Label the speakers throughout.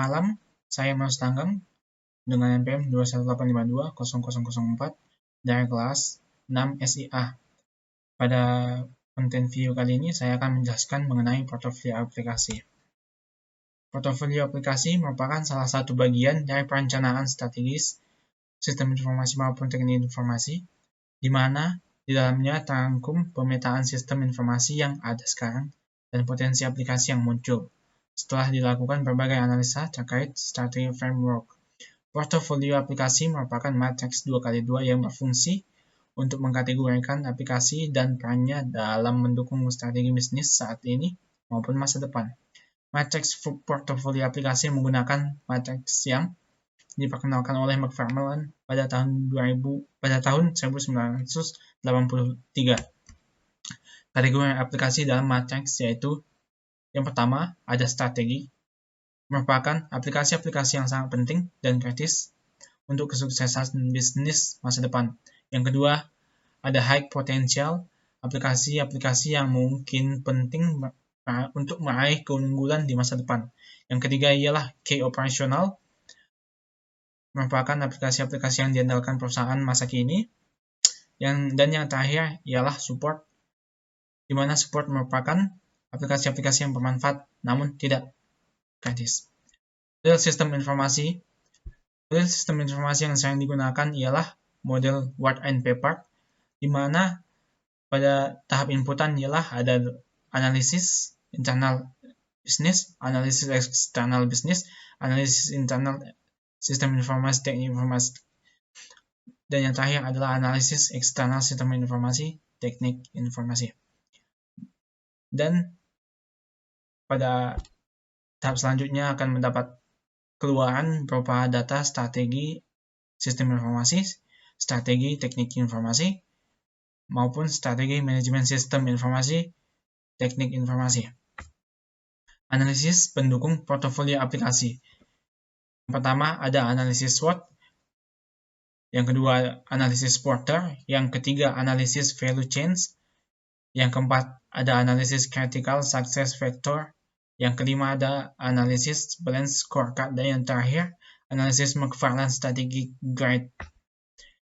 Speaker 1: malam, saya Mas Tanggang dengan NPM 218520004 dari kelas 6 SIA. Pada konten video kali ini saya akan menjelaskan mengenai portofolio aplikasi. Portofolio aplikasi merupakan salah satu bagian dari perencanaan strategis sistem informasi maupun teknik informasi, di mana di dalamnya terangkum pemetaan sistem informasi yang ada sekarang dan potensi aplikasi yang muncul setelah dilakukan berbagai analisa terkait strategi framework. Portofolio aplikasi merupakan matriks 2x2 yang berfungsi untuk mengkategorikan aplikasi dan perannya dalam mendukung strategi bisnis saat ini maupun masa depan. Matriks portofolio aplikasi menggunakan matriks yang diperkenalkan oleh McFarlane pada tahun 1983. Kategori aplikasi dalam matriks yaitu yang pertama ada strategi, merupakan aplikasi-aplikasi yang sangat penting dan kritis untuk kesuksesan bisnis masa depan. Yang kedua ada high potential, aplikasi-aplikasi yang mungkin penting untuk meraih keunggulan di masa depan. Yang ketiga ialah key operational, merupakan aplikasi-aplikasi yang diandalkan perusahaan masa kini. Dan yang terakhir ialah support, di mana support merupakan aplikasi-aplikasi yang bermanfaat namun tidak kritis. Model sistem informasi yang sering digunakan ialah model word and paper, di mana pada tahap inputan ialah ada analisis internal bisnis, analisis eksternal bisnis, analisis internal sistem informasi, teknik informasi, dan yang terakhir adalah analisis eksternal sistem informasi, teknik informasi. Dan pada tahap selanjutnya akan mendapat keluaran berupa data strategi sistem informasi, strategi teknik informasi, maupun strategi manajemen sistem informasi, teknik informasi. Analisis pendukung portofolio aplikasi. Yang pertama ada analisis SWOT, yang kedua analisis Porter, yang ketiga analisis value chains, yang keempat ada analisis critical success factor, yang kelima ada analisis balance scorecard, dan yang terakhir analisis McFarlane strategic guide.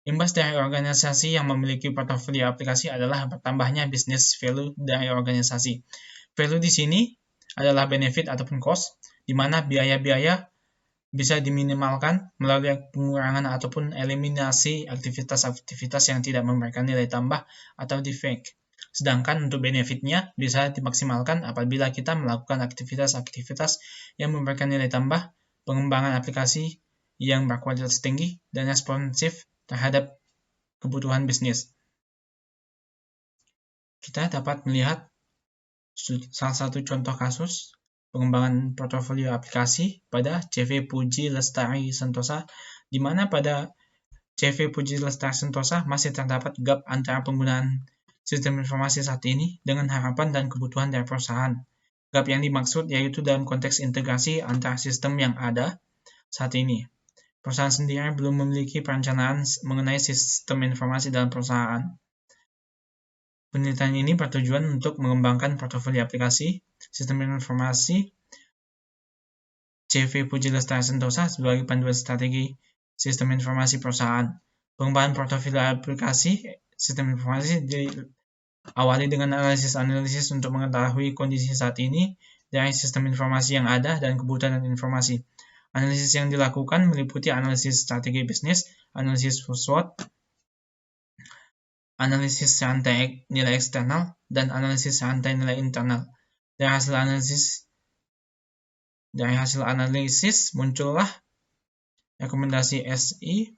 Speaker 1: Imbas dari organisasi yang memiliki portofolio aplikasi adalah bertambahnya business value dari organisasi. Value di sini adalah benefit ataupun cost, di mana biaya-biaya bisa diminimalkan melalui pengurangan ataupun eliminasi aktivitas-aktivitas yang tidak memberikan nilai tambah atau defect. Sedangkan untuk benefitnya bisa dimaksimalkan apabila kita melakukan aktivitas-aktivitas yang memberikan nilai tambah, pengembangan aplikasi yang berkualitas tinggi dan responsif terhadap kebutuhan bisnis. Kita dapat melihat salah satu contoh kasus pengembangan portofolio aplikasi pada CV Puji Lestari Sentosa, di mana pada CV Puji Lestari Sentosa masih terdapat gap antara penggunaan sistem informasi saat ini dengan harapan dan kebutuhan dari perusahaan. Gap yang dimaksud yaitu dalam konteks integrasi antara sistem yang ada saat ini. Perusahaan sendiri belum memiliki perencanaan mengenai sistem informasi dalam perusahaan. Penelitian ini bertujuan untuk mengembangkan portofolio aplikasi sistem informasi CV Puji Lestari Sentosa sebagai panduan strategi sistem informasi perusahaan. Pengembangan portofolio aplikasi sistem informasi diawali dengan analisis untuk mengetahui kondisi saat ini dari sistem informasi yang ada dan kebutuhan informasi. Analisis yang dilakukan meliputi analisis strategi bisnis, analisis SWOT, analisis rantai nilai eksternal, dan analisis rantai nilai internal. Dari hasil analisis muncullah rekomendasi SI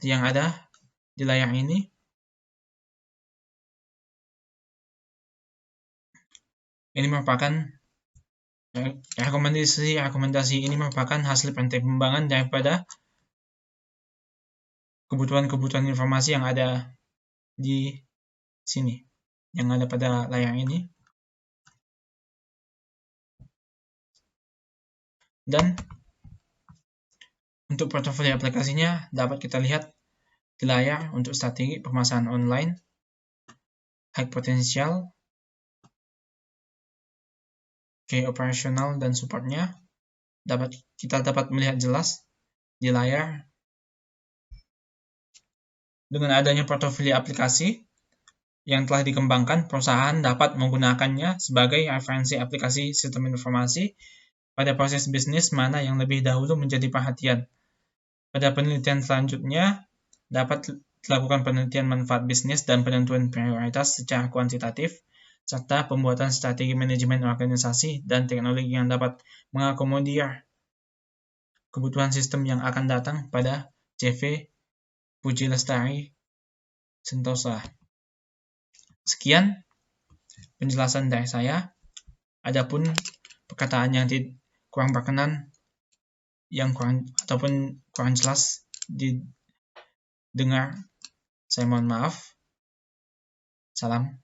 Speaker 1: seperti yang ada di layar ini. Ini merupakan rekomendasi ini merupakan hasil pengembangan daripada kebutuhan informasi yang ada di sini, yang ada pada layar ini. Dan untuk portofolio aplikasinya dapat kita lihat di layar untuk strategi pemasaran online, high potential, key operasional dan supportnya. Kita dapat melihat jelas di layar. Dengan adanya portofolio aplikasi yang telah dikembangkan, perusahaan dapat menggunakannya sebagai referensi aplikasi sistem informasi pada proses bisnis mana yang lebih dahulu menjadi perhatian. Pada penelitian selanjutnya, dapat dilakukan penelitian manfaat bisnis dan penentuan prioritas secara kuantitatif, serta pembuatan strategi manajemen organisasi dan teknologi yang dapat mengakomodir kebutuhan sistem yang akan datang pada CV Puji Lestari Sentosa. Sekian penjelasan dari saya. Adapun perkataan yang kurang berkenan, yang kurang jelas didengar, saya mohon maaf. Salam.